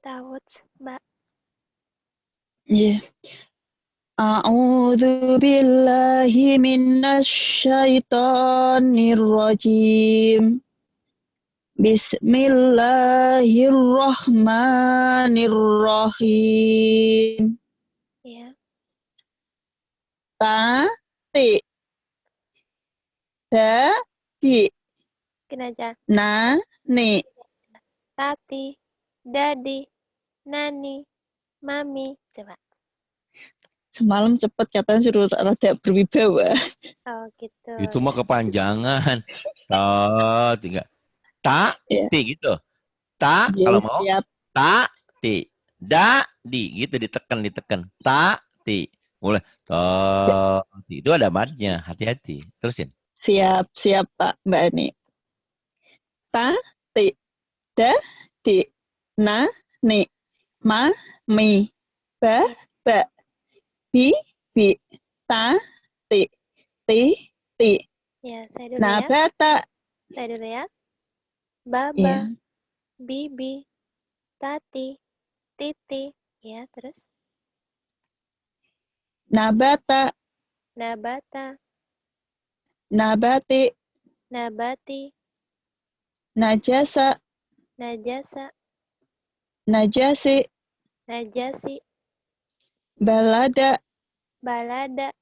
Tawut, Mbak. Iya. A'udzu billahi minasy syaithanir rajim. Bismillahirrahmanirrahim. Ya. Tati, dadi, Gini aja. nani. Tati, dadi, nani, mami. Coba. Semalam cepet katanya suruh rada berwibawa. Oh, gitu. Itu Ya. mah kepanjangan. Ta, tiga. Ta, Ya. ti gitu. Ta, kalau mau. Siap. Ta, ti. Da, di. Gitu ditekan. Ta, ti. Mulai. Ta, ti. Itu ada matnya. Hati-hati. Terusin. Siap Pak Mbak Ani. Tati, dadi, nani, mami, ba, bi, tati, ti. Ya, saya dulu ya. Nabata. Saya dulu ya. Baba, Iya. bibi, tati, titi. Ya, terus. Nabata, Nabata, nabati, nabati, najasa, najasa, najasi, najasi, balada, balada,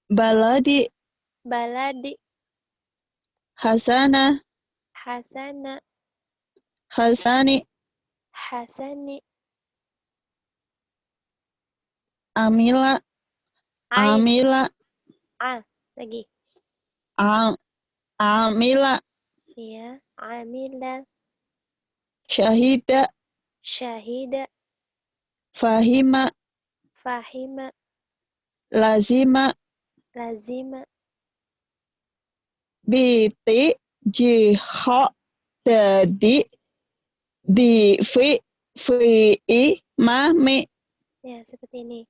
baladi, baladi, hasana, hasana, hasani, hasani, amila, ain, amila, lagi. amila, Ya, amila, syahida, syahida, fahima, fahima, lazima, lazima, biti, jiha, dadi, di, fi, mami. ya seperti ini.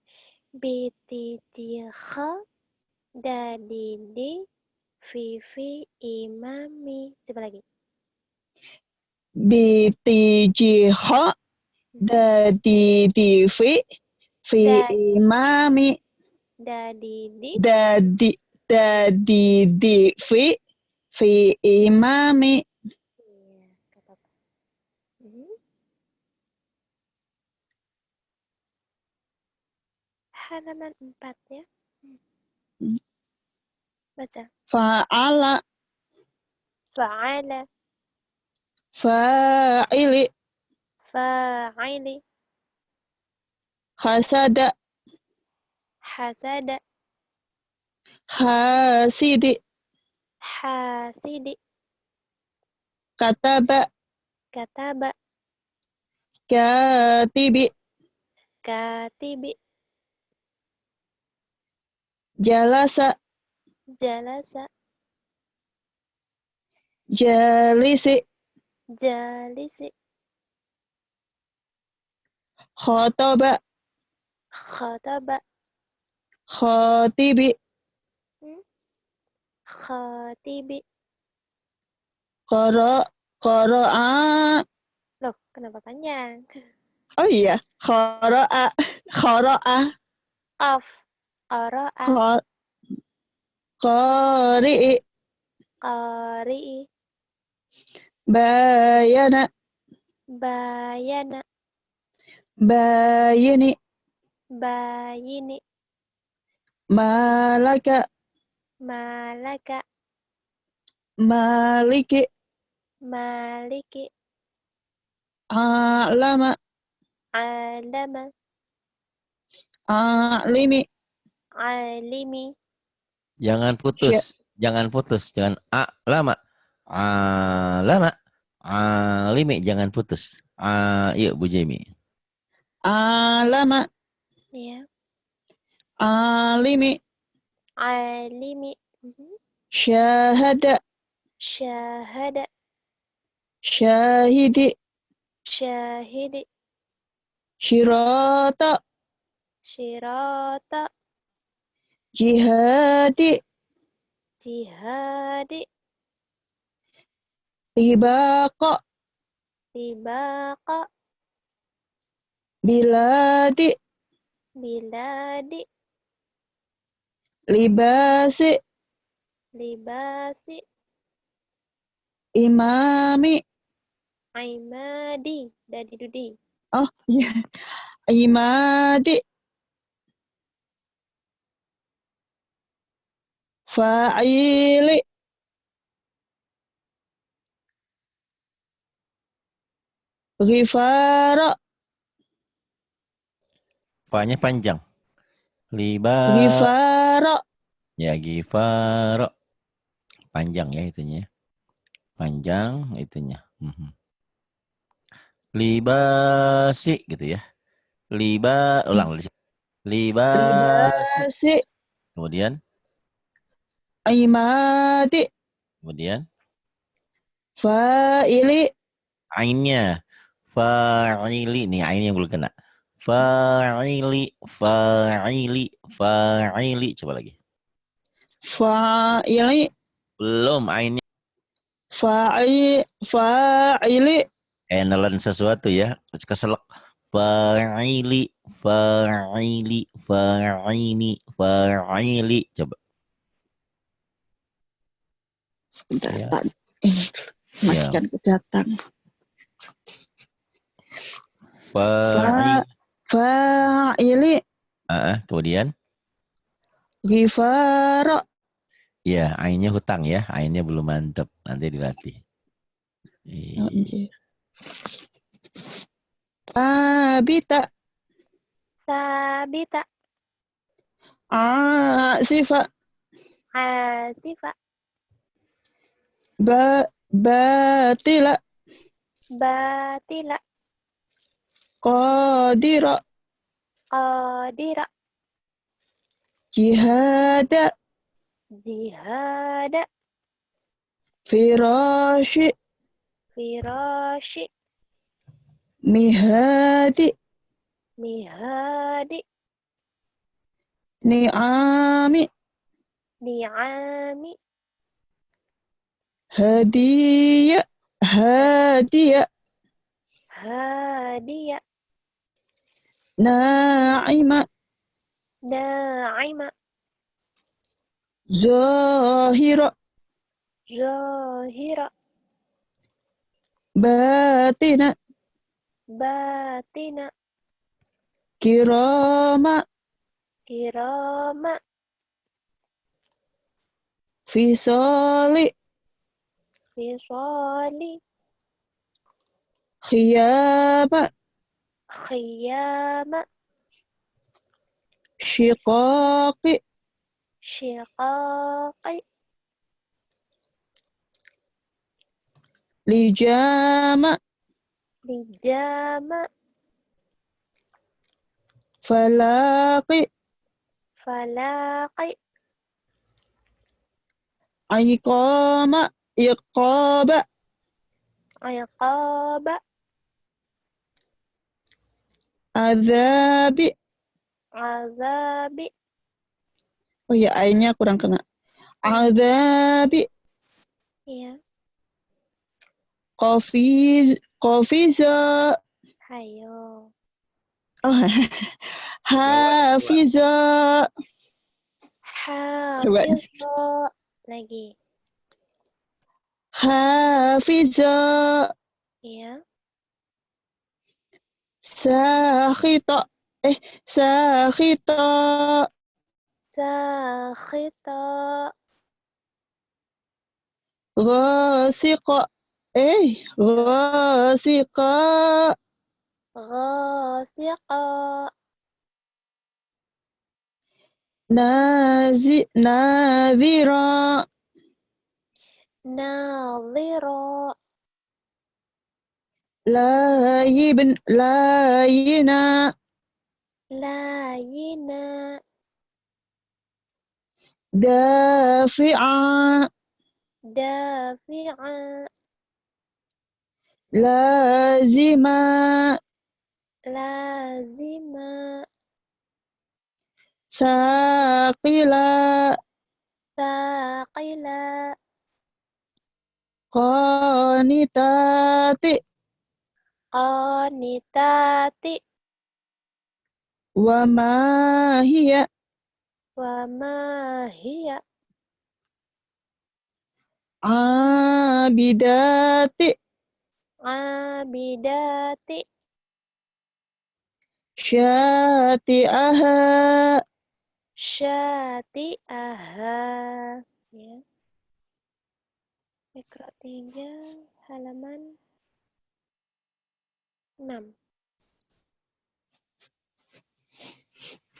Biti, jikha, dadidi, fifi, imami. Coba lagi. Biti, jiha, dadi, di, fi, imami. Dadidi, Dadi, di, fi, imami. iya, kata apa? Halaman 4 ya. Baca. Fa'ala, Fa'ala, fa'ili, fa'ili, hasada, hasada, hasidi, hasidi, kataba, kataba, katibi, katibi, jalasa, jalasa, jalisi, jalisi, khotoba, khataba, khotibi, khatibi. qara'a. Loh, kenapa panjang? Oh iya, qara'a, Qaf, qara'a, qari'i, qari'i, bayana, bayana, bayini, bayini, malaka, malaka, maliki, maliki, alama, alama, alimi, alimi. Jangan putus. Jangan putus. Jangan lama. Lama. Alimi. Jangan putus. Yuk Bu Jemi. alama, Ya, alimi, alimi. syahada, Syahada, syahidi, syahidi, syirata, syirata, jihadi, jihadi, tibaqa, Sibaqa. Biladi. Biladi. Libasi. Libasi. Imami. Aimadi. Dadi dudi. Oh, iya. Imadi. Fa'ili. Ghifara. Fa-nya panjang. Liba. Ghifara. Ya, gifaro. Panjang ya itunya. Panjang itunya. Libasi gitu ya. Ulang dari sini. Libasi. Libasi. Kemudian, Imadi. Fa'ili. ainnya. Fa'ili. Nih, ain yang belum kena. Fa'ili. Coba lagi. Fa'ili. Belum ainnya. Fa'ili. Nelen sesuatu ya. Keselak. Fa'ili. Coba. Sebentar, Ya. majikanku datang. Fa'ili. Kemudian. Ghifara. Ya, ainnya hutang ya. Ainnya belum mantep. Nanti dilatih. Sabita. Sabita. Asifa. Asifa. Batila. Batila. Qadira. Qadira. Jihada. Jihada. Firashi. Firashi. Mihadi. Mihadi. Ni'ami. Ni'ami. Hadiya. Hadiya. Hadiya. Na'ima. Na'ima. Zahira. Zahira. Batina. Batina. Kirama. Kirama. Fisali. Fisali. Khiyama. Khiyama. Shiqaqi. Shiqaqi. Lijama. Lijama. Falaqi. Falaqi. Iqama. Iqaba. Iqaba. Azabi. Azabi. Oh ya, ainnya kurang kena. Azabi. Iya. Qafiza. Hayo. Oh, Hafiza. Coba. Hafiza. Lagi. Hafiza. Iya. Sakhita. Sakhita. Sakhita. Ghasiqa. Ghasiqa. Ghasiqa. Nazira. Nadhira. Layina. Layina. Dafi'a. Dafi'a. Lazima. Lazima. Saqila. Saqila. Qanitati. qanitati wa ma hiya wa ma hiya abidati abidati syati'aha syati'aha. Ya. Iqra 3 halaman 6.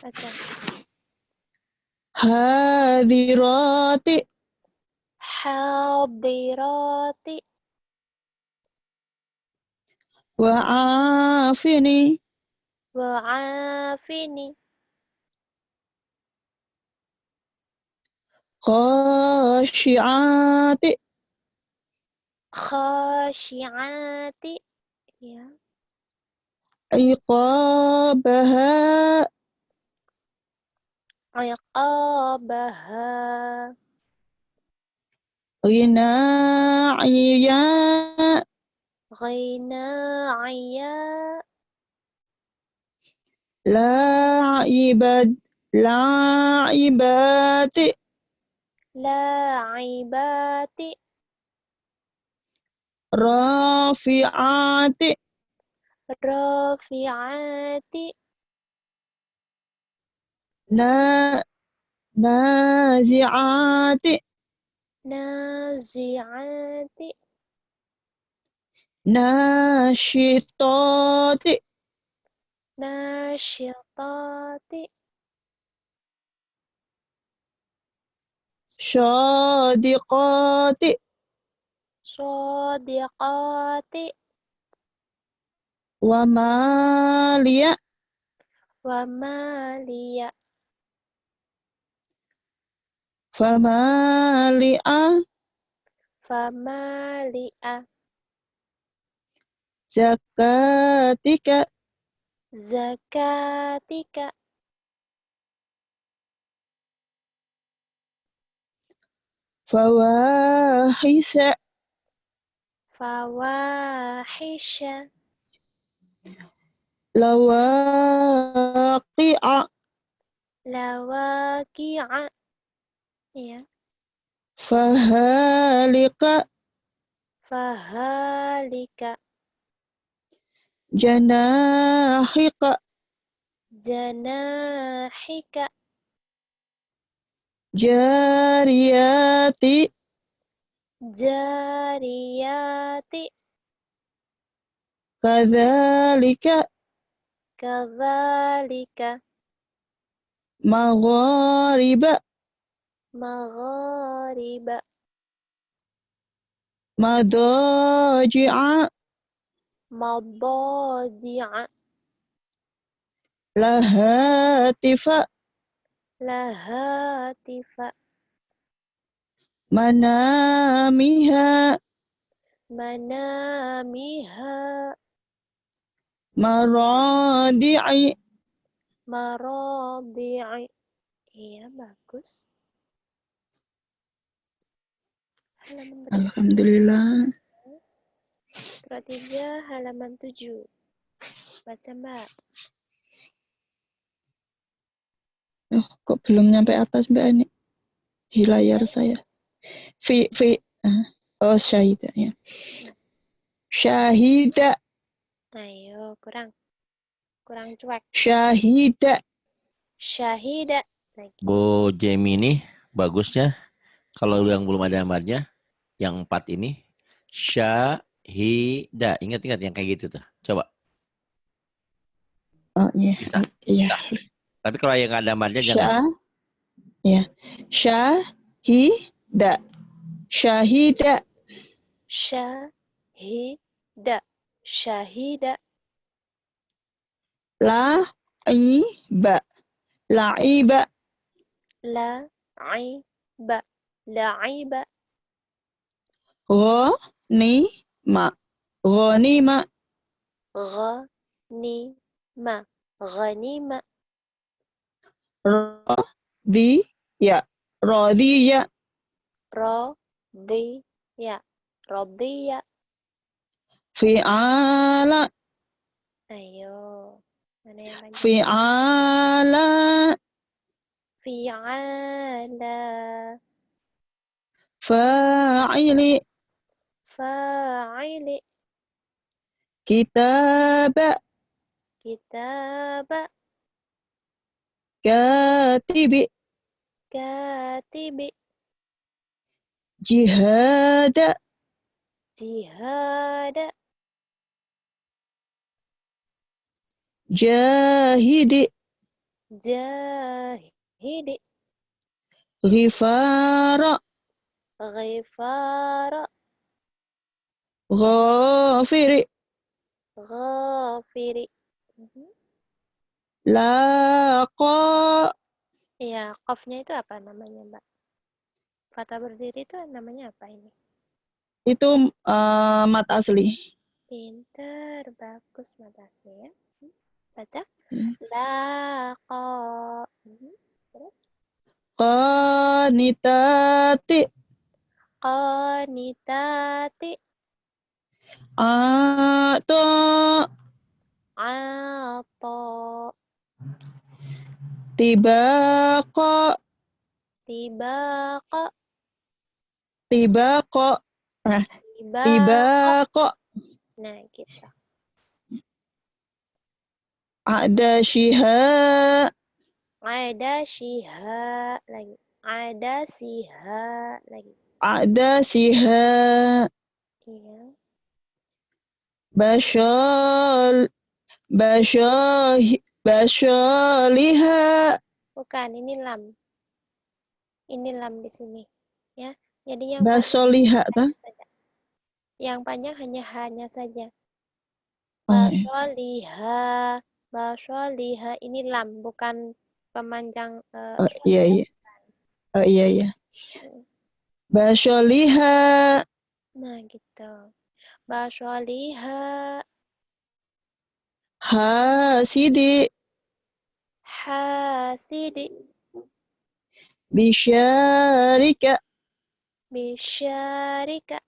Baca. hadirati Hadirati wa afini wa afini khasyiati khasyiati. Ya. iqabaha Iqabaha ghina'iya ghinaiya la'ibati la'ibati rafi'ati rafi'ati na nazi'ati nazi'ati nasyitati nasyitati syadiqati shadiqati wa maliya wa maliya famali'a famali'a zakatika zakatika fawahisa fawahisha lawaqi'a lawaqi'a. Ya. fahalika Fahalika janahika janahika jariyati jariyati kadzalika kadzalika maghariba maghariba madaji'a madaji'a lahatifa lahatifa manamiha manamiha maradi'i. maradi'i. Iya, bagus. Halaman berapa? Alhamdulillah. Iqra 3 halaman 7. Baca, Mbak. Oh, kok belum nyampe atas Mbak Ani? Di layar saya. Oh, syahida ya. Syahida, Ayo, kurang cuek. syahida. Syahida lagi. Bu Jamie ini bagusnya kalau yang belum ada gambarnya, yang 4 ini syahida. Ingat-ingat yang kayak gitu tuh. Coba. Oh iya. Bisa? Iya. Tapi kalau yang nggak ada gambarnya jangan. Ya. Syahida. Syahida. Syahida. Syahida. La'iba. La'iba. La'iba. La'iba. Ghanima. Ghanima. Ghanima. Ghanima. Radiya. Radiya. Radiya. Radiya. Fi'ala. Mana yang panjang? Fi'ala. Fi'ala. Fa'ili. Fa'ili. Kitaba. Kitaba. Katibi. Katibi. Jihada. Jihada. Jahidi. Jahidi. Ghifara. Ghifara. Ghafiri. Ghafiri. Laqa. Iya, qafnya itu apa namanya, Mbak? Kata berdiri itu namanya apa ini? Itu mat asli. Pinter, bagus matanya ya. Baca. Ya. Laqa. Terus? Qanitati. Qanitati. Ato. Ato. Tibaqa. Tibaqa. Tibaqa. Tibaqa. Tibaqa. Nah, gitu. Ada syiha. Ada syiha lagi. Ada siha lagi. Ada siha. Iya. Basyol. Basyoliha. Bukan, ini lam. Ini lam di sini. Ya. Jadi yang panjang Basoliha. saja. Yang panjang hanya saja. Oh, iya. Basyoliha. Basyoliha. Ini lam, bukan pemanjang Oh, iya, iya. Oh, iya, iya. Basyoliha. Nah, gitu. Basyoliha. Hasidi. Hasidi. Bisyarika. Bisyarika.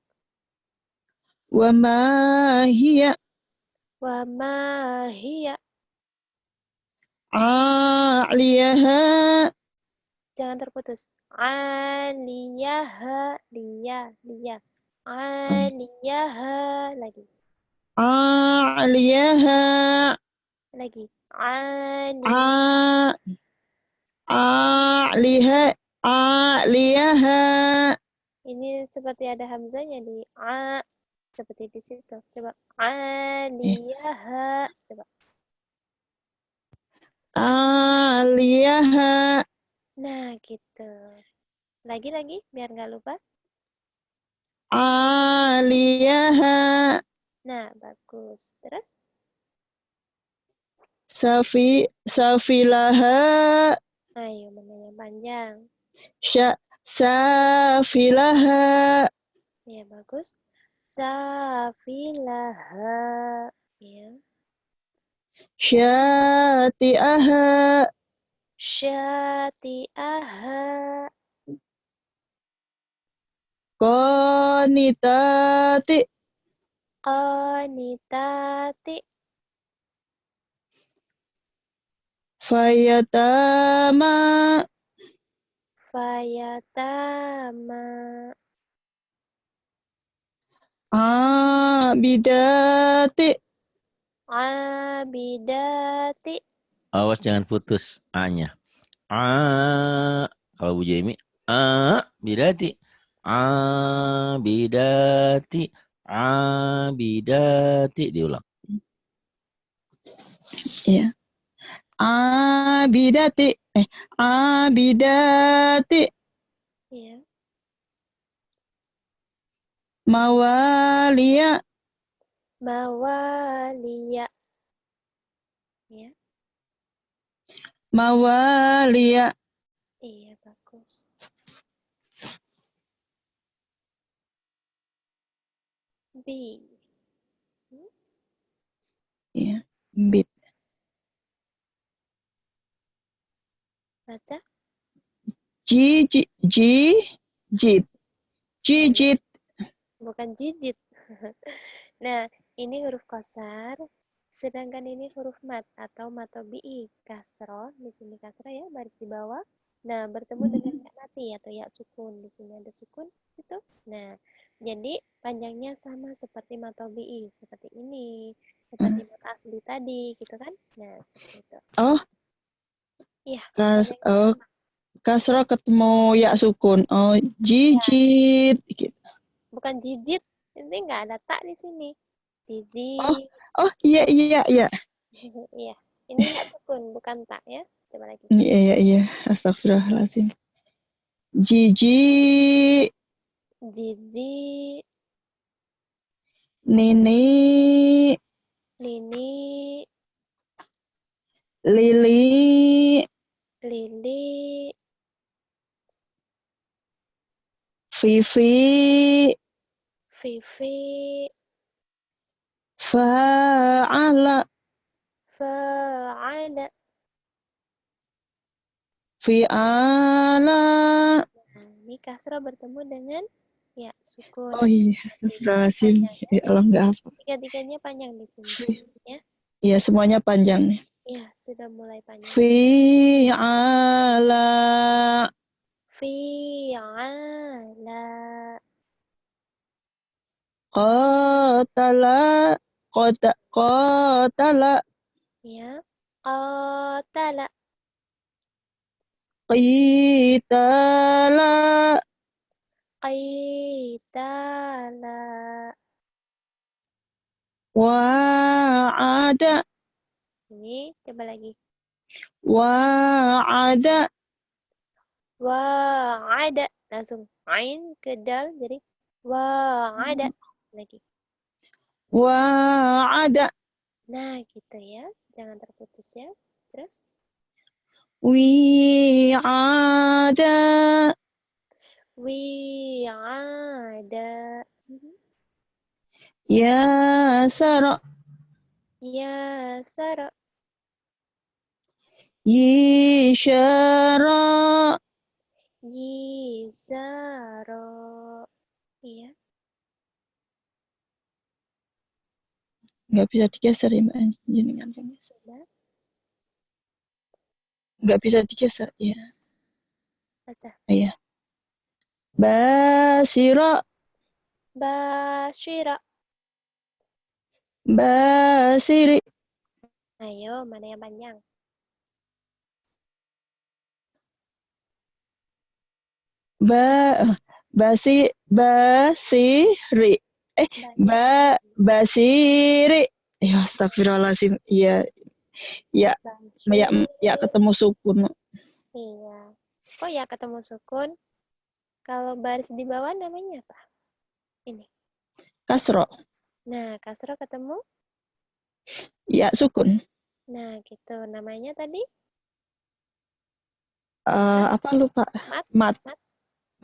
Wa ma hiya. Wa ma hiya. A'liyaha. Jangan terputus. Aliyaha. Liya. Aliyaha. Lagi. A'liyaha. Lagi. Ali. A'liha. A'liyaha. Ini seperti ada hamzahnya di a. Seperti di situ. Coba. Aliyaha. Coba. Aliyaha. Nah, gitu. Lagi. Biar nggak lupa. Aliyaha. Nah, bagus. Terus. Safilaha. Ayo, mana yang panjang. Safilaha. Ya, bagus. Safilaha. Ya. Syati'aha. Syati'aha. Qanitati. Qanitati. Fayatama. Fayatama. Abidati. Abidati. Awas jangan putus A-nya. Kalau Bu Jaimi, bidati. Bidati. Bidati. Diulang. Iya. Abidati. Abidati. Ya. Mawaliya. Mawaliya. Ya. Mawaliya. Iya, bagus. B. Iya. Bit. Baca. Jijit. Bukan jijit. Nah, ini huruf qasar Sedangkan ini huruf mat atau matobi'i kasroh, di sini kasroh ya, baris di bawah. Nah, bertemu dengan ya mati atau ya sukun. Di sini ada sukun gitu. Nah, jadi panjangnya sama seperti matobi'i, seperti ini, seperti mat asli tadi, gitu kan? Nah, seperti itu. Oh, Iya, kas, panjangnya oh, sama. kasroh ketemu ya sukun. Oh, Ya, jijit. Gitu. bukan jijit, ini nggak ada tak di sini. Oh, Jijit. oh iya iya iya. Iya, ini ya sukun, bukan tak ya. Coba lagi. Iya iya iya. Astagfirullahaladzim. Jijik. Jijik, Nini. Nini, Lili. Lili, Vivi. Vivi, Fa'ala. Fa'ala. Fi'ala. Nah, ini kasrah bertemu dengan ya sukun. Oh iya, Tiga astagfirullahaladzim. panjang ya. Ya Allah, nggak apa. Tiga-tiganya panjang di sini. Ya, Iya, semuanya panjang nih. ya sudah mulai panjang. Fi'ala. Fi'ala, Qatala. Qatala. ya. Qatala, Qitala. Qitala, Wa'ada. ini coba lagi. Wa'ada. Wa'ada, langsung ain ke dal jadi wa'ada lagi. Wa'ada. Nah, gitu ya. Jangan terputus ya. Terus Wi'ada. wi'ada. Yasara. Ya sara, Yishara. yisara. Iya, Nggak bisa digeser ya, Mbak. Jenengan. sudah. Nggak bisa digeser, ya. Baca. Iya. Basira. Basyira. Basiri. Ayo, mana yang panjang? Basiri. Banyak. Basiri. Ya, astagfirullahaladzim. Iya, ya, ya, Basyir. ya ketemu sukun. Iya. Kok ya ketemu sukun? Kalau baris di bawah namanya apa? Ini. Kasro. Nah, kasroh ketemu. Ya, sukun. Nah, gitu. Namanya tadi Apa lupa? mat, Mat, mat,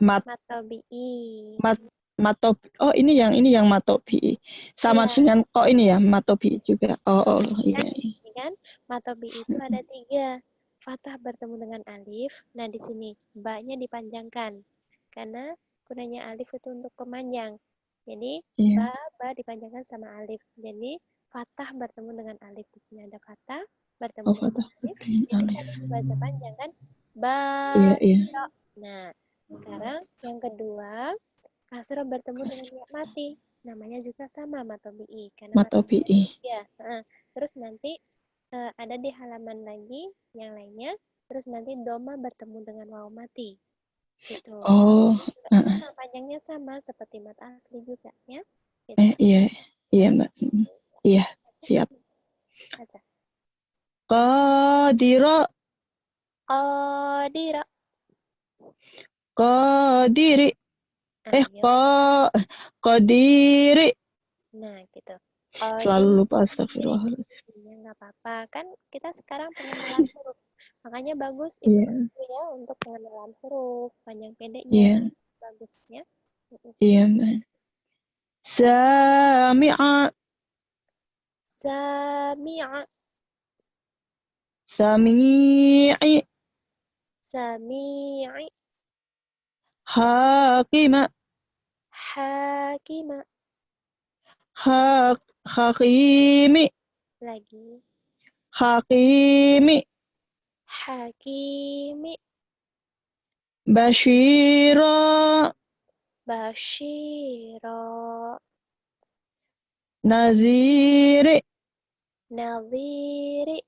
mat, matobi'i. mat, matobi. Oh, ini yang matobi. Sama Iya, dengan kok ini ya, matobi juga. Oh, iya. kan? Ini kan matobi itu ada 3. Fathah bertemu dengan alif. Nah, di sini ba-nya dipanjangkan. Karena gunanya alif itu untuk pemanjang. Jadi, Iya. ba dipanjangkan sama alif. Jadi, fathah bertemu dengan alif. Di sini ada fathah bertemu Oh, dengan fatah. alif. Jadi, kan dibaca panjang kan? Ba. Iya, iya. Nah, sekarang yang kedua, kasroh bertemu dengan ya mati. Namanya juga sama matobi'i. Karena Matobi. ya, terus nanti ada di halaman lagi yang lainnya. Terus nanti doma bertemu dengan waw mati. Gitu. Oh, Sama, panjangnya sama seperti mat asli juga ya. Gitu. iya, iya, Mbak. Iya, siap. Aja. Qadira. Qadira. Qadiri. Ayo. Qadiri. Nah, gitu. Selalu Qadiri. lupa, astagfirullahaladzim. Ya, nggak apa-apa. Kan kita sekarang pengenalan huruf. Makanya bagus ikut Iya, ya untuk pengenalan huruf. Panjang pendeknya. iya, Bagusnya. iya, Mbak. Sami'a. Sami'a. Sami'i. Sami'i. Hakima. Hakima. Hakimi. Lagi. Hakimi. Hakimi. Bashira. Bashiro. Naziri. Nadhiri.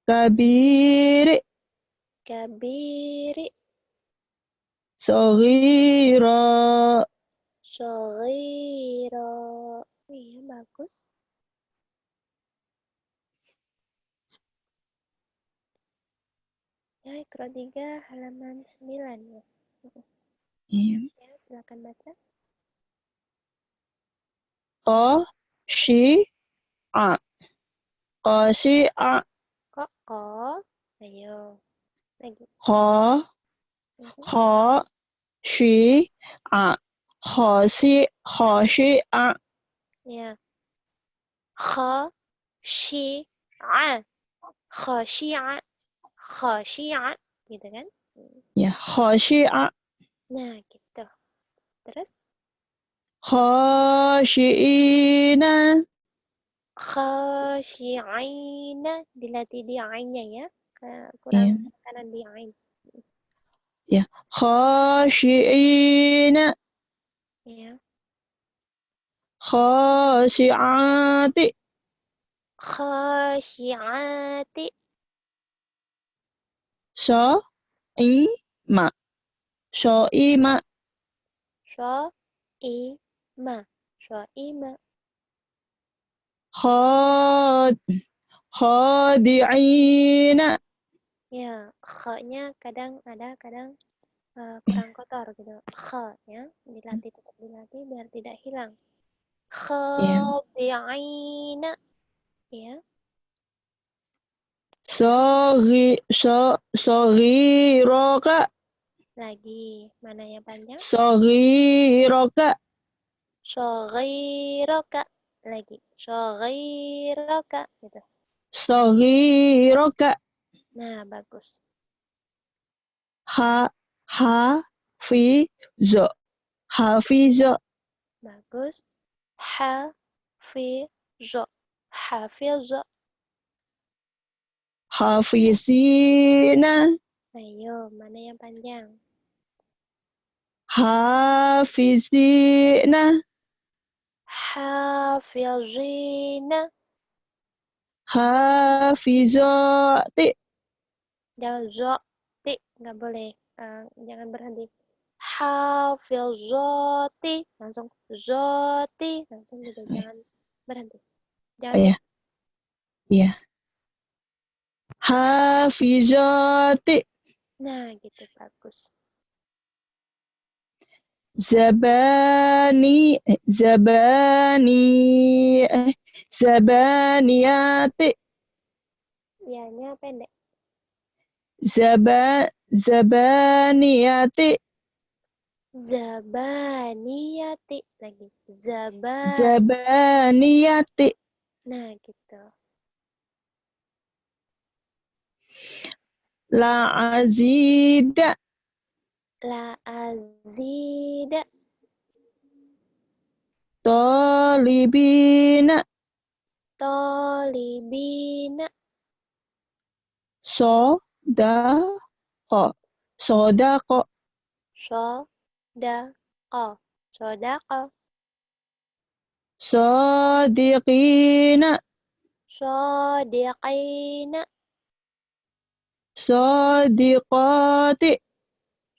Kabiri. Kabiri. Saghira. Shaghiro. Iya, bagus. Ya, Iqra 3 halaman 9 ya. Iya. Ya, silakan baca. Qashi'a. Qashi'a. Kok. Ayo. Lagi. Kha. Mhm. Khashi'a. Khashi'a. Ya. Khashi'a. Khashi'a. Khashi'a. Gitu kan? Ya, khashi'a. Nah, gitu. Terus Khashi'ina. khashi'ina. Dilatih di ainnya ya. Kurang Iya. tekanan di ain. Ya, khashi'ina. Ya. Khashi'ati. Khashi'ati. Sha'ima. Sha'ima. Sha'ima. Sha'ima. Khad. Khadi'ina. Ya, kha-nya kadang ada, kadang kurang kotor gitu. Kha ya, dilatih tetap dilatih biar tidak hilang. Ya. Khadi'ina. Ya. Saghiraka. Lagi, mana yang panjang? Saghiraka. Shaghiraka. Lagi, shaghiraka gitu. Saghiraka. Nah, bagus. Hafizo. Hafizo. Bagus. Hafizo. Hafizo. Hafizina. Ayo, mana yang panjang? Hafizina. Hafizina. Hafizati. Jangan zoti, nggak boleh. Jangan berhenti. Hafizati. Langsung zoti. Langsung gitu. Jangan berhenti. Jangan Ya, cepat. ya. Hafizati. Nah, gitu. Bagus. Zabani. Zabaniyati. Ianya pendek. Zabaniyati. Zabaniyati. Lagi. Zabaniyati. Nah, gitu. La azida. La azida. Talibina. Tolibina. Sodako. Sodako. Sodako. Sodako. Sadiqina. Sodiqina. Sadiqati.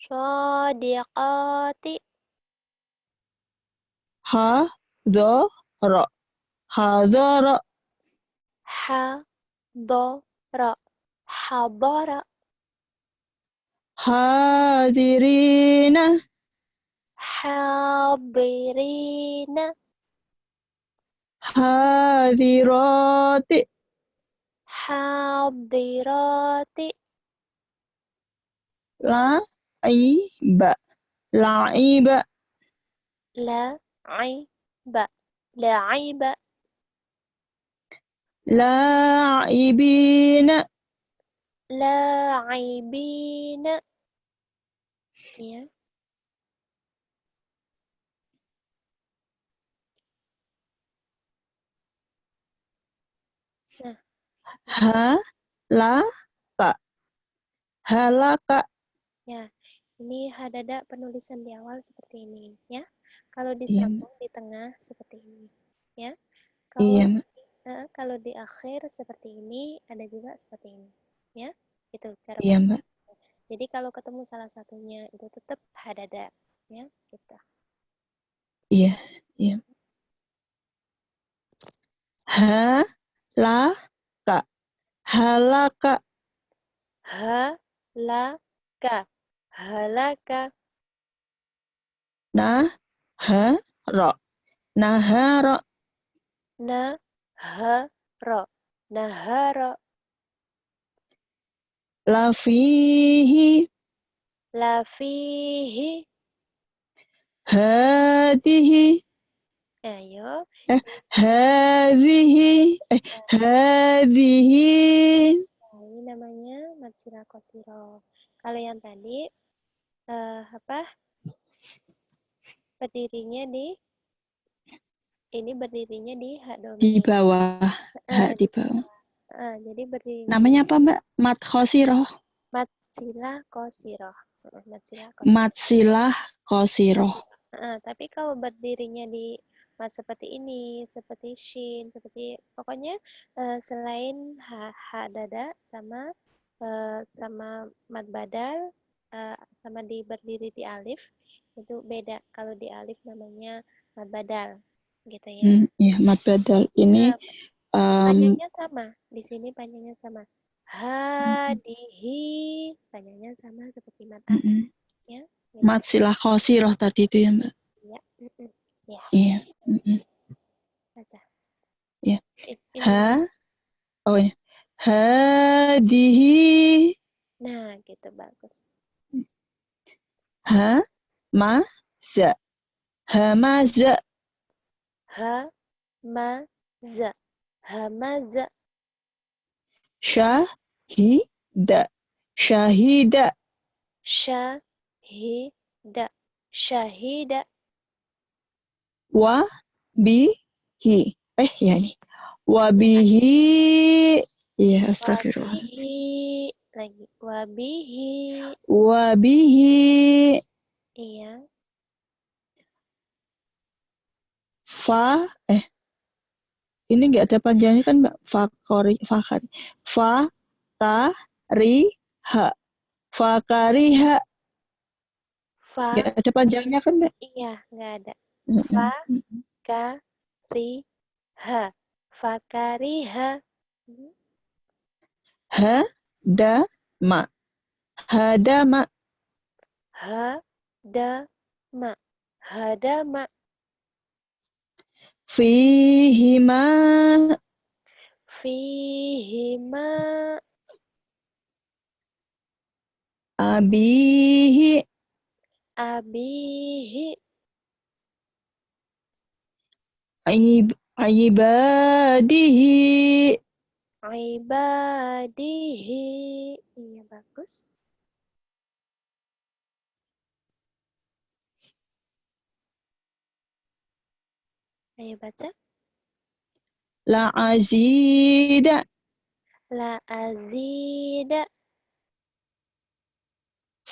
Sodiqati. Hadara. Hadara. Hadara. Hadara. Hadirina. Hadirina. Hadirati. Hadirati. La'iba. La'iba. La'iba. La'iba. La'ibina. La'ibina. Ya. Nah, halaka, halaka. ya, ini hadada penulisan di awal seperti ini ya. Kalau Iya, Mbak. disambung di tengah seperti ini ya. Iya, Kalau Mbak. kalau di akhir seperti ini, ada juga seperti ini ya. Itu cara Iya, Mbak. jadi kalau ketemu salah satunya itu tetap hadada ya gitu. Iya, iya. Halaka, halaka. Halaka, halaka, Nahara, nahara. nahara, nahara, Lafihi, lafihi. hadihi, Ayo, hadhihi, hadhihi. ini namanya matsila kosiro. Kalau yang tadi apa? Berdirinya berdirinya di hak Di domir. bawah, Di di bawah. jadi berdirinya di Namanya apa, Mbak? Mat khosiroh. matsila kosiro. Matsila kosiro. Matsilah khosiroh. Tapi kalau berdirinya di seperti ini, seperti shin, seperti pokoknya selain ha dada sama mad badal sama berdiri di alif itu beda. Kalau di alif namanya mad badal, gitu ya. Iya, mat badal. Ini Nah, panjangnya sama. Di sini panjangnya sama. Hadihi panjangnya sama seperti mad a, ya. Gitu. matsilah khosiroh tadi itu ya, Mbak. Ya, ya, Iya. baca. Iya. Ini. Oh ya. Hadihi. Nah, gitu bagus. Hamaza. Hamaza. Hamaza. Hamaza. Syahida. Syahida. Syahida. Syahida. Wabihi. Ya nih. Wabihi. Iya, astagfirullah. Wabihi. Lagi. Wabihi. Wabihi. Iya. Ini nggak ada panjangnya kan, Mbak? Fakari. Fakariha. Fakariha. Nggak ada panjangnya kan, Mbak? Iya, nggak ada. Mm-mm. Fakariha. Fakariha. Hadama. Hadama. Hadama. Hadama. Fihima. Fihima. Abihi. Abihi. Ibadihi. Ibadihi. Iya, bagus. Ayo baca. La azida. La azida.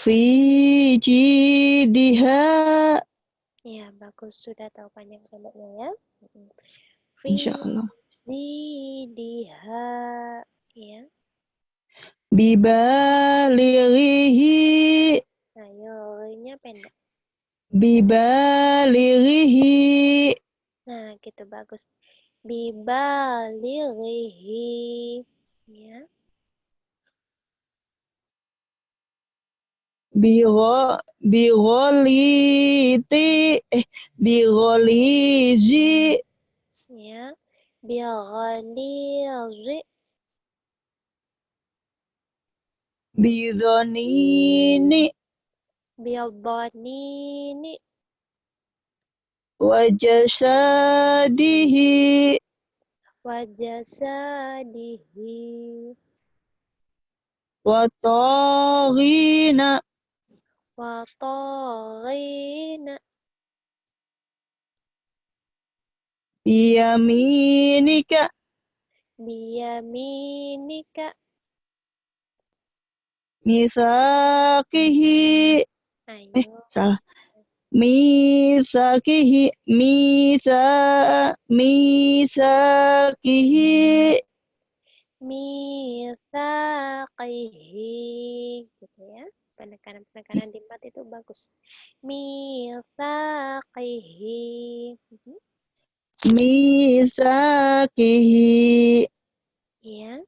Fi jidiha. Iya, bagus. Sudah tahu panjang pendeknya ya. Fi Insya Allah. zidiha. Iya. Bibalighihi. Ayo, nya pendek. Bibalighihi. Nah, gitu bagus. Bibalighihi. Ya. Bigoliti. Bigolizi. Ya. Bighalizi. Bidonini. Bidhanini. Wajasadihi. Wajasadihi. Wataghina. Wataghina. Biyaminika. biyaminika. Misakihi. Ayo. Salah. Misakihi. Misakihi. Mitsaqihi gitu ya. Penekanan di mat itu bagus. Mitsaqihi. Misakihi. Iya.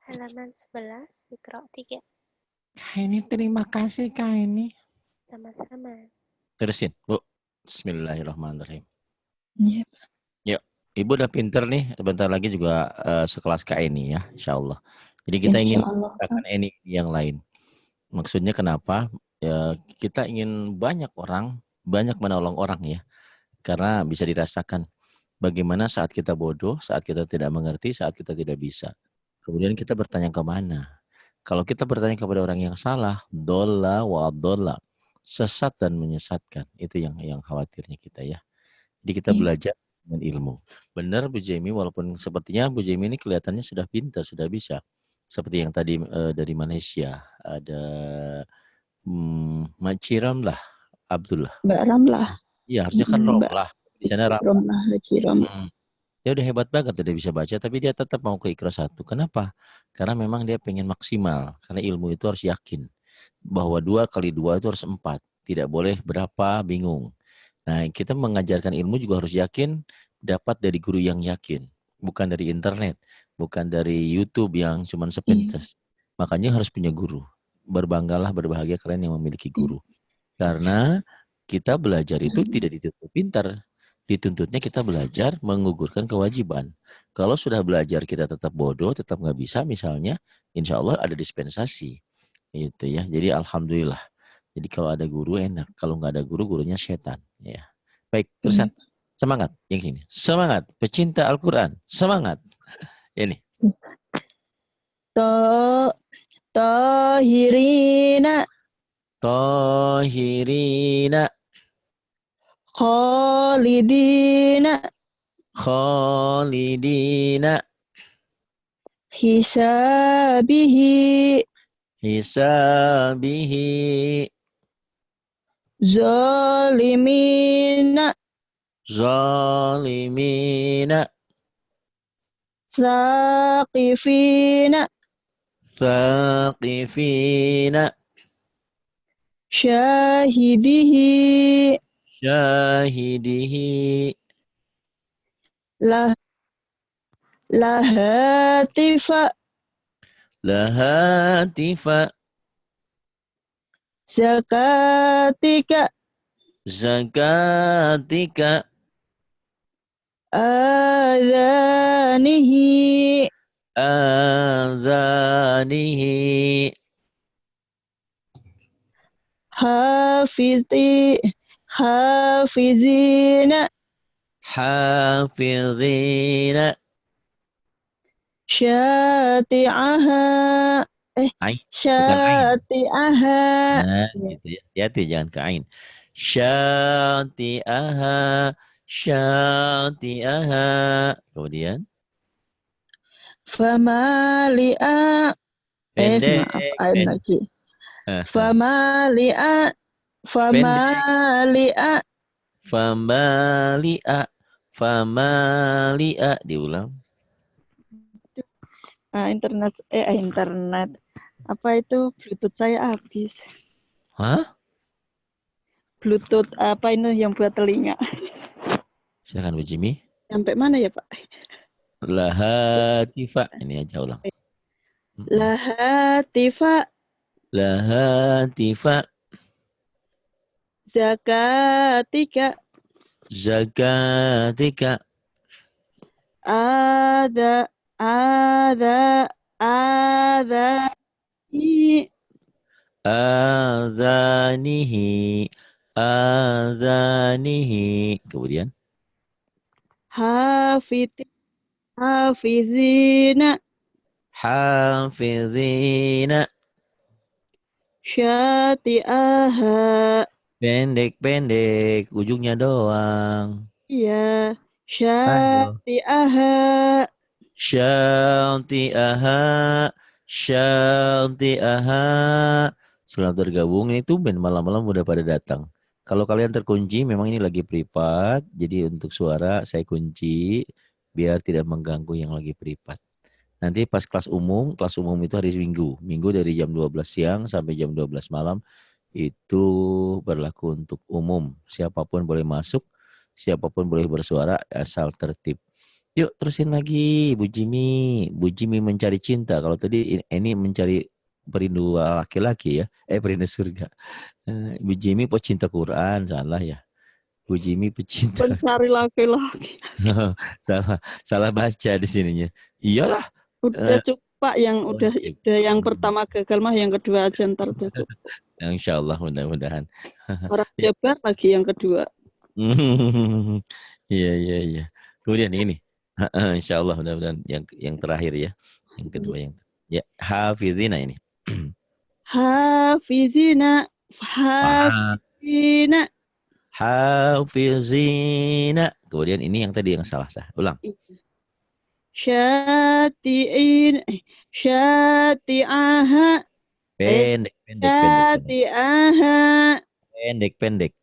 Halaman 11 Iqra 3. Kak ini terima kasih Kak ini. Sama-sama. Terusin, Bu. Bismillahirrahmanirrahim. Iya. Yuk, Ibu udah pinter nih. Bentar lagi juga sekelas Kak Eni ya, insya Allah. Jadi kita ingin Insyaallah. akan Eni yang lain. Maksudnya kenapa? Ya, kita ingin banyak menolong orang ya. Karena bisa dirasakan bagaimana saat kita bodoh, saat kita tidak mengerti, saat kita tidak bisa. Kemudian kita bertanya kemana? Kalau kita bertanya kepada orang yang salah, dolla wa dolla, sesat dan menyesatkan. Itu yang khawatirnya kita ya. Jadi kita Iya. belajar dengan ilmu. Benar Bu Jamie, walaupun sepertinya Bu Jamie ini kelihatannya sudah pintar, sudah bisa. Seperti yang tadi dari Malaysia. Ada Maciram lah, Abdullah. Mbak Ramlah. Iya, harusnya kan Romlah. Di sana Ramlah. Romlah, Haji Romlah. Dia udah hebat banget, udah bisa baca, tapi dia tetap mau ke Iqra 1. Kenapa? Karena memang dia pengen maksimal. Karena ilmu itu harus yakin. Bahwa 2 kali 2 itu harus 4. Tidak boleh berapa, bingung. Nah, kita mengajarkan ilmu juga harus yakin, dapat dari guru yang yakin. Bukan dari internet, bukan dari YouTube yang cuma sepintas. Makanya harus punya guru. Berbanggalah, berbahagia kalian yang memiliki guru. Karena kita belajar itu tidak dituntut pintar. Dituntutnya kita belajar menggugurkan kewajiban. Kalau sudah belajar kita tetap bodoh, tetap nggak bisa misalnya, insya Allah ada dispensasi. Gitu ya. Jadi alhamdulillah. Jadi kalau ada guru enak. Kalau nggak ada guru, gurunya setan. Ya. Baik, terusan. Semangat. Yang ini. Semangat. Pecinta Al-Quran. Semangat. Ini. Tahirina. Tahirina. Khalidina. Khalidina. Hisabihi. Hisabihi. Zalimina. Zalimina. Thaqifina. Thaqifina. Syahidihi. Syahidihi. Lahatifa. Lahatifa. Zakatika. Zakatika. Adhanihi. Adhanihi. Hafizina. Hafizina. Syati'aha. Ain, bukan ain. Syati'aha. Nah, gitu ya. Hati-hati jangan ke ain. Syati'aha. Syati'aha. Kemudian. Famali'a. Pendek. Maaf, ain lagi. Famali'a. Famali'a. Famali'a. Famali'a. Diulang. Internet. Apa itu? Bluetooth saya habis. Hah? Bluetooth apa ini yang buat telinga? Silakan Bu Jimmy. Sampai mana ya Pak? Lahatifa. Ini aja ulang. Lahatifa. Lahatifa. Zakatika. Zakatika. Adhanihi. Adhanihi. Kemudian. Hafizina. Hafizina. Syati'aha. Pendek-pendek. Ujungnya doang. Iya. Ayo. Syati'aha. Syati'aha. Syati'aha. Selamat bergabung. Ini tumben malam-malam udah pada datang. Kalau kalian terkunci, memang ini lagi privat. Jadi untuk suara saya kunci biar tidak mengganggu yang lagi privat. Nanti pas kelas umum itu hari Minggu. Minggu dari jam 12 siang sampai jam 12 malam itu berlaku untuk umum. Siapapun boleh masuk, siapapun boleh bersuara asal tertib. Yuk terusin lagi Bu Jimmy. Bu Jimmy mencari cinta. Kalau tadi ini mencari perindu laki-laki ya. Perindu surga. Bu Jimmy pecinta Quran, salah ya. Bu Jimmy pecinta. Mencari laki-laki. salah, salah baca di sininya. Iyalah. Udah cukup Pak, yang udah Cukup. yang pertama gagal mah yang kedua aja ntar cukup. Insya Allah mudah-mudahan. Orang Ya. Jabar lagi yang kedua. Iya, iya, iya. Kemudian ini. Insya Allah mudah-mudahan yang terakhir ya. Yang kedua yang. Ya, hafizina ini. Hafizina. Hafizina. Hafizina. Kemudian ini yang tadi yang salah dah. Ulang. Syati'in. Syati'aha. Pendek, pendek, pendek, pendek. Syati'aha. Pendek, pendek.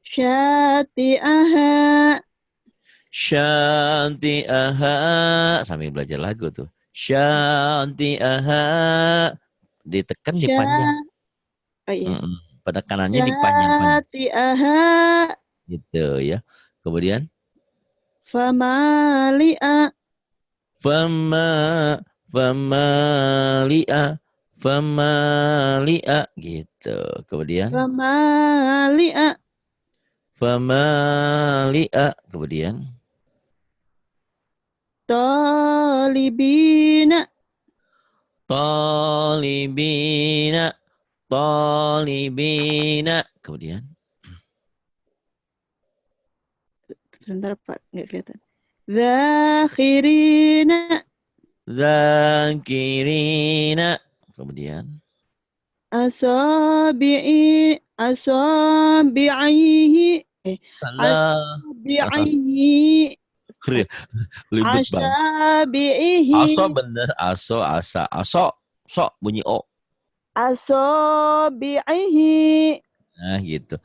Syati'aha. Syanti'aha. Sambil belajar lagu tuh. Syanti'aha. Ditekan dipanjang. Oh iya. Penekanannya dipanjang-panjang. Syati'aha. Gitu ya. Kemudian. Famali'a. Famali'a. Famali'a. Gitu. Kemudian. Famali'a. Famali'a. Kemudian. Talibina. Talibina. Talibina. Kemudian. Sebentar Pak, nggak kelihatan. Zakhirina. Zakirina. Kemudian. Asabi'i. Asabi'ihi. Salah. Asabi'ihi. Ribet banget. Asabi'ihi. Aso bener. Aso, asa. Aso. Sok bunyi O. Asabi'ihi. Nah gitu.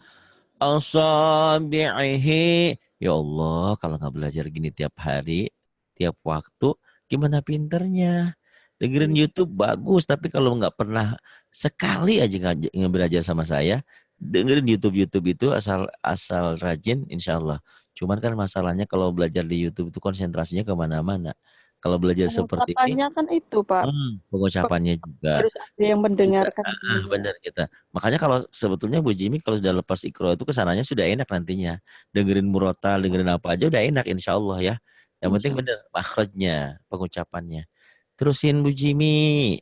Asabi'ihi. Ya Allah, kalau nggak belajar gini tiap hari, tiap waktu, gimana pinternya? Dengerin YouTube bagus, tapi kalau nggak pernah sekali aja nggak belajar sama saya, dengerin YouTube itu asal rajin, insya Allah. Cuman kan masalahnya kalau belajar di YouTube itu konsentrasinya kemana-mana. Kalau belajar seperti ini, Pengucapannya kan itu Pak. pengucapannya juga. Harus ada yang mendengarkan. Benar kita. Makanya kalau sebetulnya Bu Jimmy kalau sudah lepas Iqra itu kesananya sudah enak nantinya. Dengerin murotal, dengerin apa aja udah enak insya Allah ya. Yang penting benar makhrajnya, pengucapannya. Terusin Bu Jimmy.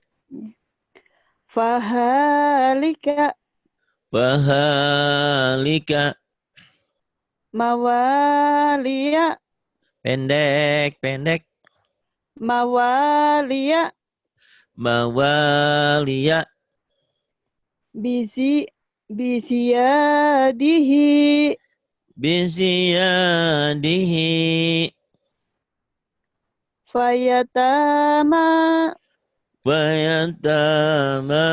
Fahalika. Fahalika. Mawalia. Pendek, pendek. Mawalia. Mawalia. Bisiyadihi. Bisiyadihi. Fayatama. Fayatama.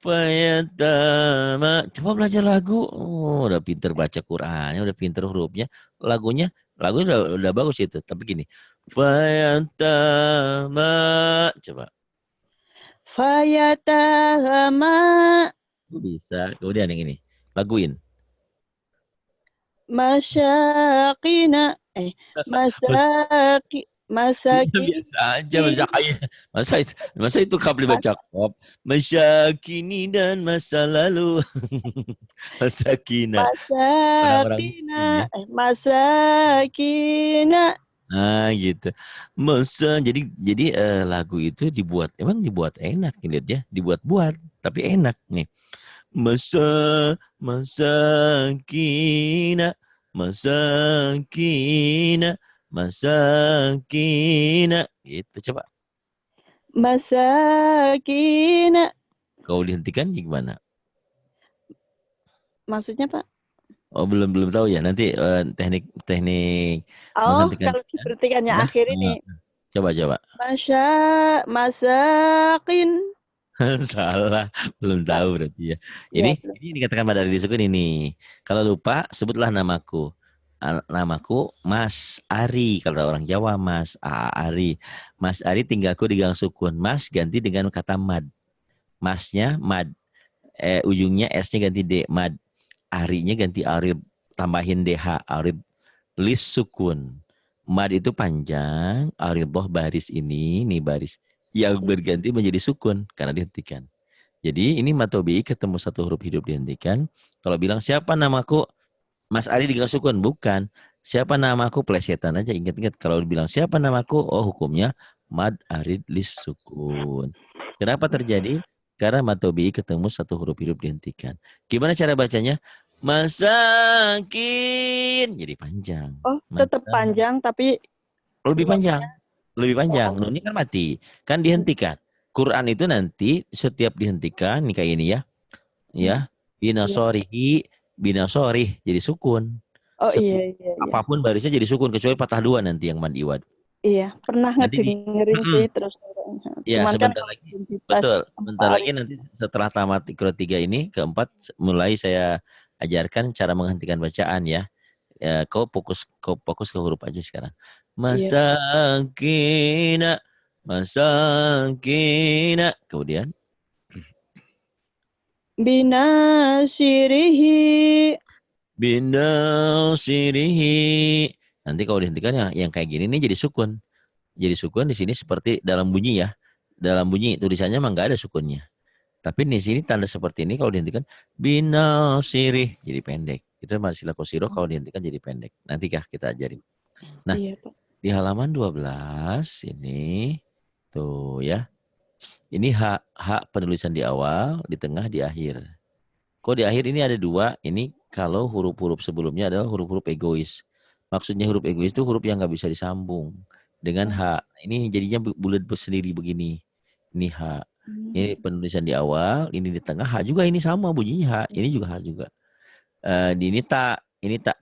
Fayatama. Coba belajar lagu. Oh, udah pinter baca Qur'annya, udah pinter hurufnya. Lagunya udah bagus itu. Tapi gini. Fayatama. Coba. Fayatama. Bisa. Kemudian yang ini. Laguin. Masyaqina. Masakin. Biasa aja masa itu kabel baca kop. Masyakini dan masa lalu. Masakina. Masakina. Masakina. Nah gitu. Jadi lagu itu emang dibuat enak lihat ya, dibuat-buat tapi enak nih. Masakina. Masakina. Masakina. Gitu coba. Masakina. Kau dihentikan gimana? Maksudnya Pak? Oh, belum tahu ya. Nanti teknik Oh, menghentikan. kalau diberhentikannya Ya? akhir ini. Coba. Masakin. Salah, belum tahu berarti ya. Ya, Ini dikatakan pada disukun ini. Kalau lupa, sebutlah namaku. Namaku Mas Ari. Kalau orang Jawa Mas Ari. Mas Ari tinggalku di Gang Sukun. Mas ganti dengan kata mad. Masnya mad. Ujungnya S-nya ganti D. Mad. Arinya ganti Arib. Tambahin DH. Arib. Lis sukun. Mad itu panjang. Ariboh baris ini. Nih baris. Yang berganti menjadi sukun. Karena dihentikan. Jadi ini matobi ketemu satu huruf hidup dihentikan. Kalau bilang siapa namaku, Mas Ari digang sukun, bukan. Siapa namaku plesetan aja, ingat-ingat. Kalau bilang siapa namaku, oh hukumnya mad arid lis sukun. Kenapa terjadi? Karena matobi ketemu satu huruf hidup dihentikan. Gimana cara bacanya? Masakin. Jadi panjang. Oh, tetap panjang tapi Lebih panjang. Lebih panjang. Oh. Nunnya kan mati. Kan dihentikan. Quran itu nanti setiap dihentikan, nih kayak ini ya. Ya. Binasorih. Jadi sukun. Oh Setiap iya. apapun barisnya jadi sukun. Kecuali patah dua nanti yang mad iwad. Iya, pernah Nanti ngedengerin sih terus. ya Cuman kan sebentar kalau lagi. identitas Betul. Sebentar empat. lagi nanti setelah tamat ikro 3 ini, keempat mulai saya ajarkan cara menghentikan bacaan ya. Kau fokus ke huruf aja sekarang. Iya. Masakina. Kemudian Binasirihi. binasirihi. Nanti kalau dihentikan yang kayak gini nih jadi sukun. Jadi sukun di sini seperti dalam bunyi ya. Dalam bunyi tulisannya emang nggak ada sukunnya. Tapi di sini tanda seperti ini kalau dihentikan binasirih jadi pendek. Itu masih lakosiro kalau dihentikan jadi pendek. Nantikah kita ajarin. Nah, Iya, Pak. di halaman 12 ini tuh ya. Ini hak penulisan di awal, di tengah, di akhir. Kok di akhir ini ada dua, ini kalau huruf-huruf sebelumnya adalah huruf-huruf egois. Maksudnya huruf egois itu huruf yang nggak bisa disambung dengan hak. Ini jadinya bulat sendiri begini. Ini hak. Ini penulisan di awal, ini di tengah, hak juga ini sama bunyinya hak. Ini juga hak juga. Ini tak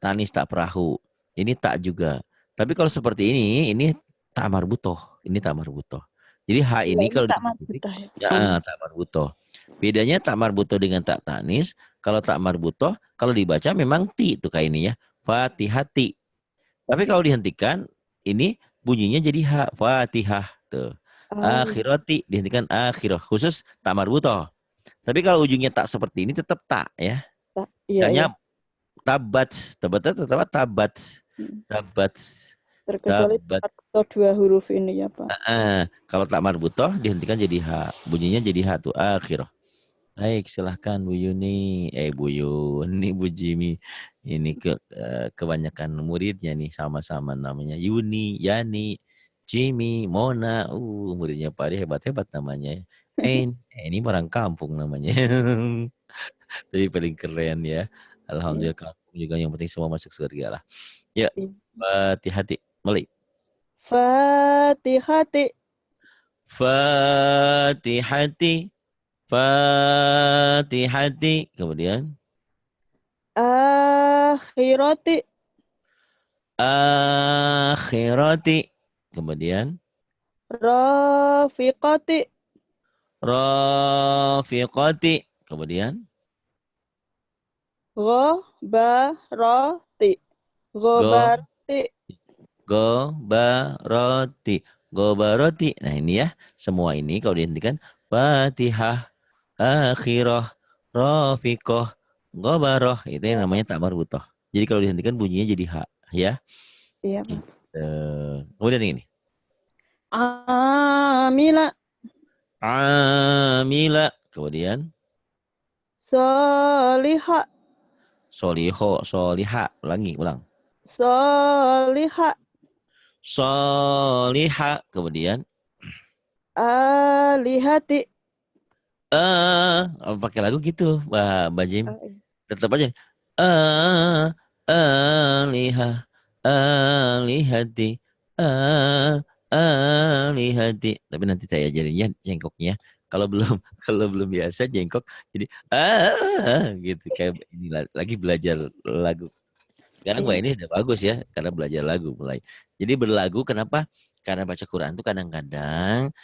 tanis, tak perahu. Ini tak juga. Tapi kalau seperti ini tak marbutoh. Ini tak marbutoh. Jadi hak ini kalau tak marbutoh ya, tak marbutoh. Bedanya tak marbutoh dengan tak tanis. Kalau tak marbutoh, kalau dibaca memang ti itu kayak ini ya. Fatihati. Tapi kalau dihentikan, ini bunyinya jadi ha. Fatihah. Tuh. Akhirati. Dihentikan akhirah. Khusus tak marbutoh. Tapi kalau ujungnya tak seperti ini tetap tak ya. Kayaknya tabat. Tabatnya tetap tabat. Tabat. Terkecuali atau dua huruf ini ya Pak. Kalau tak marbutoh dihentikan jadi ha. Bunyinya jadi ha tuh akhirah. Baik, silahkan Bu Yuni. Bu Yuni, Bu Jimmy. Ini kebanyakan muridnya nih sama-sama namanya Yuni, Yani, Jimmy, Mona. Muridnya Pak Ade hebat-hebat namanya. Ini orang kampung namanya. Tapi paling keren ya. Alhamdulillah kampung juga yang penting semua masuk surga lah. Ya, Fatihati. Mulai. Fatihati. Fatihati. Fatihati. Kemudian. Akhirati. Akhirati. Kemudian. Rafiqati. Rafiqati. Kemudian. Gobarati. Gobarati. Gobaroti. Gobaroti. Nah ini ya. Semua ini kalau dihentikan. Fatihah. Akhirah. Rafiqah. Gobaroh. Itu yang namanya tak marbutoh. Jadi kalau dihentikan bunyinya jadi hak. Ya. Iya Pak. Kemudian ini. Amila. Amila. Kemudian. Soliha. Soliho. Soliha. Ulang. Soliha. Soliha. Kemudian. Alihati. Pakai lagu gitu, Mbak Jim. Tetap aja. Alihah. Alihati. Alihati. Tapi nanti saya ajarin ya cengkoknya. Kalau belum kalau belum biasa jengkok jadi gitu kayak ini lagi belajar lagu. Sekarang Mbak Iya. ini udah bagus ya karena belajar lagu mulai. Jadi berlagu kenapa? Karena baca Quran tuh kadang-kadang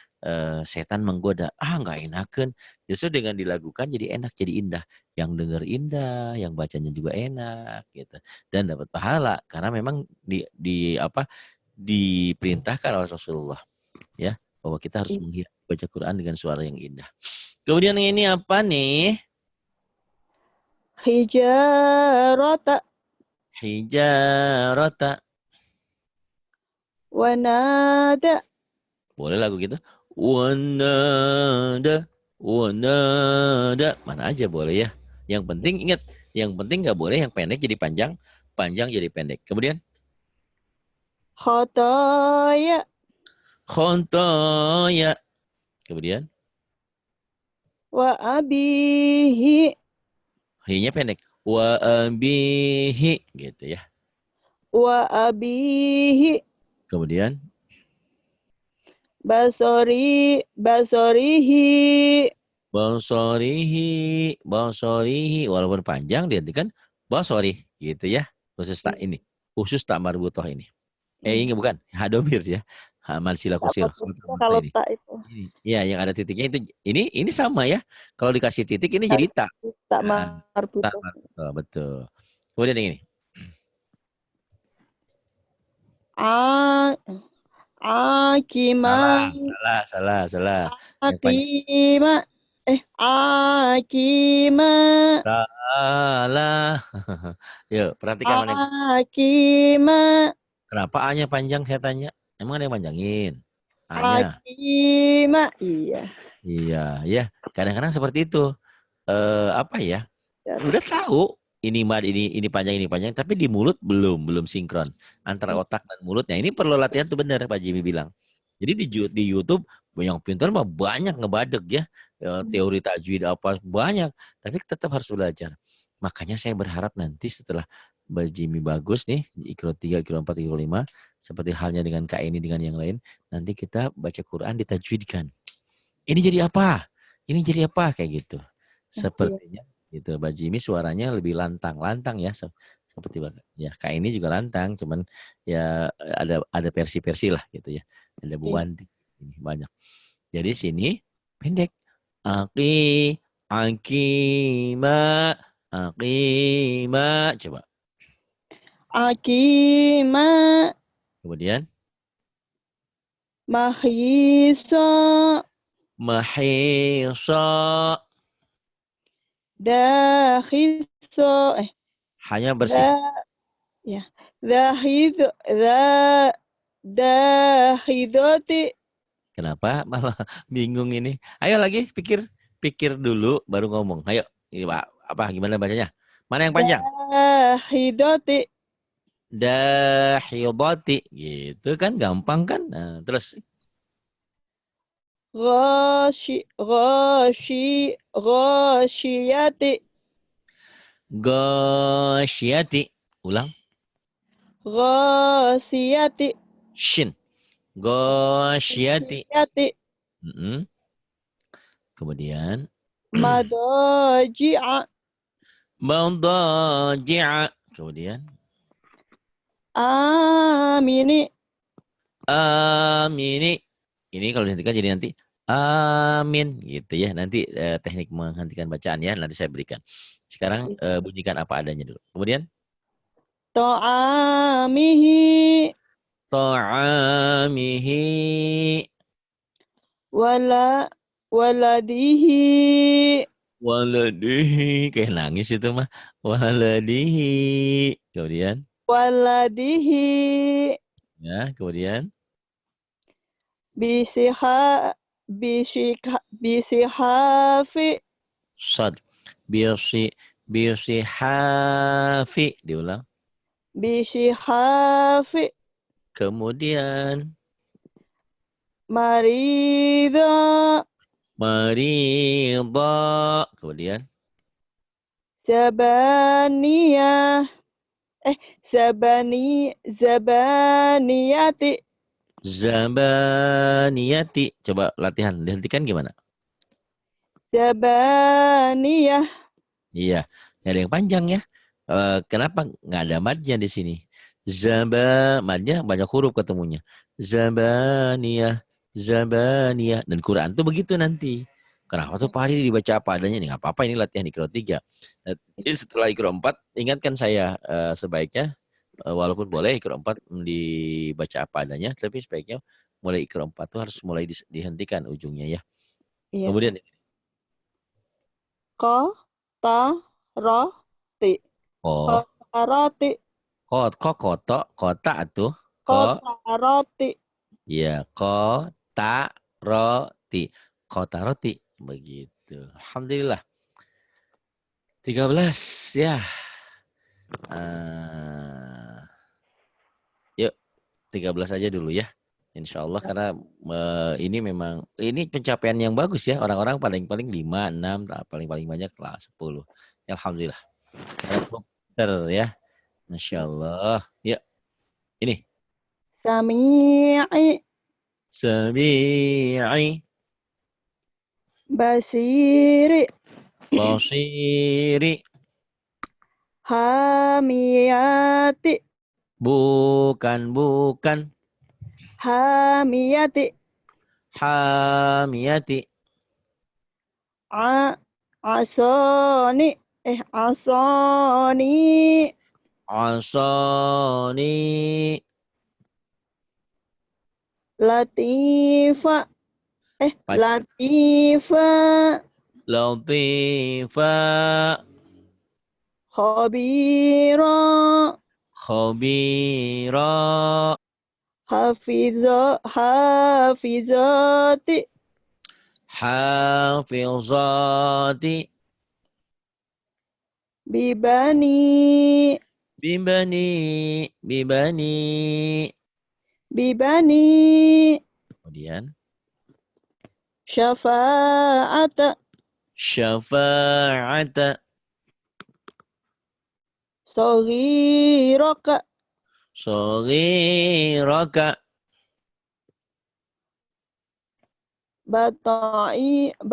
setan menggoda. Nggak enakan. Justru dengan dilakukan jadi enak, jadi indah. Yang denger indah, yang bacanya juga enak gitu. Dan dapat pahala karena memang di apa diperintahkan oleh Rasulullah ya bahwa kita harus baca Quran dengan suara yang indah. Kemudian ini apa nih? Hijarata Hijarata. wanada. Boleh lagu gitu. Wanada, wanada. Mana aja boleh ya. Yang penting ingat, yang penting nggak boleh yang pendek jadi panjang, panjang jadi pendek. Kemudian Khotoya khontoya. Kemudian wa abihi hi-nya pendek. Wa abihi gitu ya. wa abihi Kemudian basorihi basorihi, basorihi walaupun panjang dihentikan basori gitu ya. Khusus tak ini, khusus tak marbutoh ini. Ini bukan hadomir ya. Hamal sila kusir. kalau Ini. tak itu Iya, yang ada titiknya itu ini sama ya. Kalau dikasih titik ini jadi tak. tak Nah, tak marbutoh. marbutoh, betul. Kemudian yang ini. A akima Salah. Yang panjang. akima akima Salah. Yuk, perhatikan mana yang akima kenapa A-nya panjang saya tanya. Emang ada yang panjangin? A-nya. akima. Iya. Iya, ya. Kadang-kadang seperti itu. Apa ya? Ya. Udah tahu ini panjang, tapi di mulut belum sinkron antara otak dan mulutnya. Ini perlu latihan tuh benar Pak Jimmy bilang. Jadi di YouTube yang pintar mah banyak ngebadeg ya. Teori tajwid apa banyak, tapi tetap harus belajar. Makanya saya berharap nanti setelah Mbak Jimmy bagus nih, Iqra 3, Iqra 4, Iqra 5, seperti halnya dengan Kak ini dengan yang lain, nanti kita baca Quran ditajwidkan. Ini jadi apa? Ini jadi apa? Kayak gitu. Sepertinya gitu. Mbak Jimmy suaranya lebih lantang ya seperti ya Kak ini juga lantang, cuman ya ada versi-versi lah gitu ya. Ada buanti ini banyak. Jadi sini pendek. Akima coba. Akima Kemudian mahisa mahisa dakhiso hanya bersih. Dahidoti. Kenapa malah bingung ini? Ayo lagi pikir dulu baru ngomong. Ayo, ini apa gimana bacanya? Mana yang panjang? Dahidoti. Dahidati gitu kan gampang kan? Nah, terus Ghasyiyati. Ghasyiyati. Ulang. Ghasyiyati. Shin. Ghasyiyati. Kemudian Madaji'a. Madaji'a. Kemudian Amini. Amini. Ini kalau dihentikan jadi nanti amin gitu ya. Nanti teknik menghentikan bacaan ya nanti saya berikan. Sekarang bunyikan apa adanya dulu. Kemudian Ta'amihi. ta'amihi. Waladihi. Kayak nangis itu mah. Waladihi. Kemudian Waladihi. ya, kemudian Bisihafi. sad. Bisihafi. Diulang. Bisihafi. Kemudian Marida. Marida. Kemudian Zabaniyah. Zabaniyati. Zabaniyati. Coba latihan. Dihentikan gimana? Zabaniyah. Iya, ada yang panjang ya. Kenapa nggak ada madnya di sini? Madnya banyak huruf ketemunya. Zabaniyah, Zabaniyah. Dan Quran tuh begitu nanti. Kenapa tuh Pak Hari dibaca apa adanya? Nih nggak apa-apa, ini latihan Iqra 3. Jadi setelah Iqra 4, ingatkan saya sebaiknya, walaupun boleh Iqra 4 dibaca apa adanya, tapi sebaiknya mulai Iqra 4 tuh harus mulai dihentikan ujungnya ya. Iya. Kemudian Ko, ta, ro, ti. oh, Kotaroti. kok kotok, kotak tuh. Kotaroti. Ya, kota roti. Kota roti. Begitu. Alhamdulillah. 13 ya. Yuk, 13 aja dulu ya. Insya Allah karena ini memang ini pencapaian yang bagus ya. Orang-orang paling-paling 5, 6, paling-paling banyak lah 10. Ya, Alhamdulillah. Karena komputer ya. Masya Allah. Ya, ini. Sami'i. Sami'i. Basiri. Basiri. Hamiyati. Bukan. Hamiyati. Hamiyati. Asoni. Asoni. Asani. Latifa. Latifa. Latifa. Khabira. Khabira. Hafizati. Hafizati. Bibani. Bibani. Kemudian Syafa'ata. syafa'ata. Saghiraka. Saghiraka. Bata'ihi.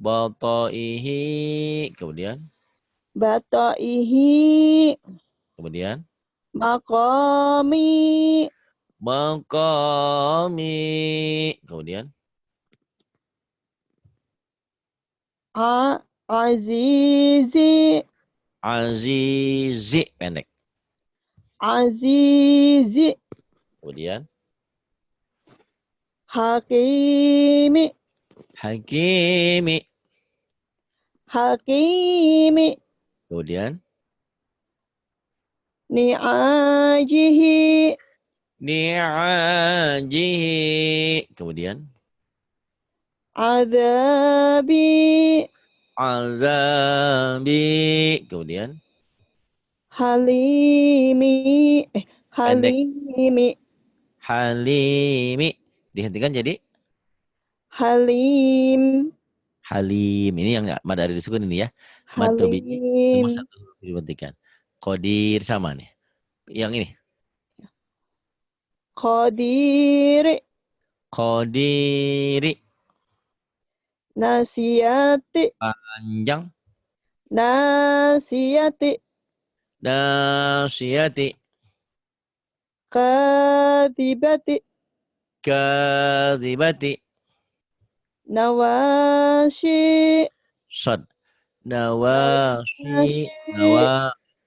Bataihi. Kemudian Bata'ihi. Maqami. maqami. Kemudian Azizi. azizi pendek. Azizi. Kemudian Hakimi. hakimi. Hakimi. Kemudian Ni'ajihi. ni'ajihi. Kemudian Azabi. azabi. Kemudian Halimi. pendek. Halimi. Halimi. Dihentikan jadi Halim. halim. Ini yang mad ada disukun ini ya. Mad tobiji cuma Halim. satu huruf dihentikan. Qadir sama nih. Yang ini. Qadiri. Qadiri. Nasiyati. Panjang. Nasiyati. Nasiyati. Kadibati. Kadibati. Nawashi. Sad. Nawasi.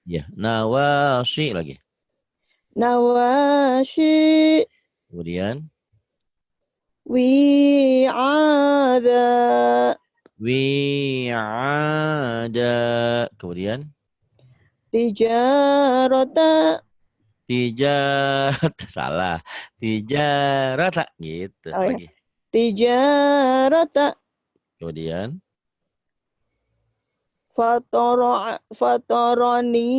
Ya, nawasi lagi. Nawashi. Kemudian Wi'ada. wi'ada. Kemudian Tijarata. salah. Tijarata gitu Oh ya. lagi. Tijarata. Kemudian Fatoroni.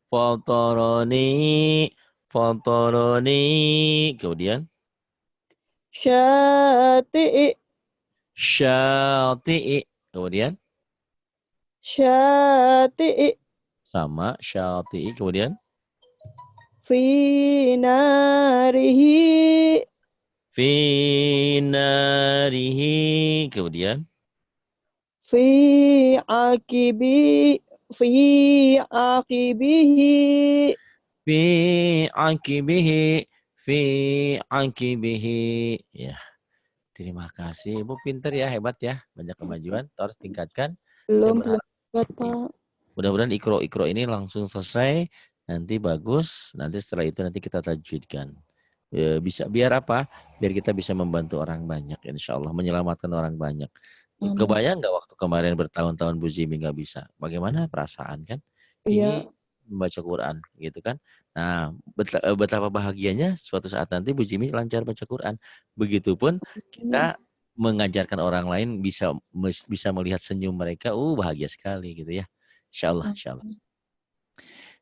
Fatoroni. Kemudian Syati'i. syati'i. Kemudian Syati'i. sama syati'i. Kemudian fi narihi Fi narihi. Kemudian. fi aqibi fi aqibihi Fi aqibihi. Fi aqibihi. Ya. Terima kasih. Ibu pinter ya, hebat ya. Banyak kemajuan. Terus tingkatkan. Saya belum berharap. dapat, Iya. Pak. Mudah-mudahan ikro ini langsung selesai. Nanti bagus. Nanti setelah itu nanti kita tajwidkan. Bisa biar apa? Biar kita bisa membantu orang banyak. Insya Allah menyelamatkan orang banyak. Amin. Kebayang nggak waktu kemarin bertahun-tahun Bu Jimi nggak bisa? Bagaimana perasaan kan? Iya. Ini membaca Quran gitu kan. Nah, betapa bahagianya suatu saat nanti Bu Jimi lancar baca Quran. Begitupun kita mengajarkan orang lain bisa melihat senyum mereka, bahagia sekali gitu ya. Insya Allah, insya Allah.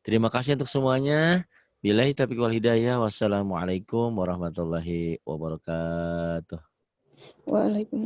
Terima kasih untuk semuanya. Billahi taufiq wal hidayah. Wassalamualaikum warahmatullahi wabarakatuh. Waalaikumsalam.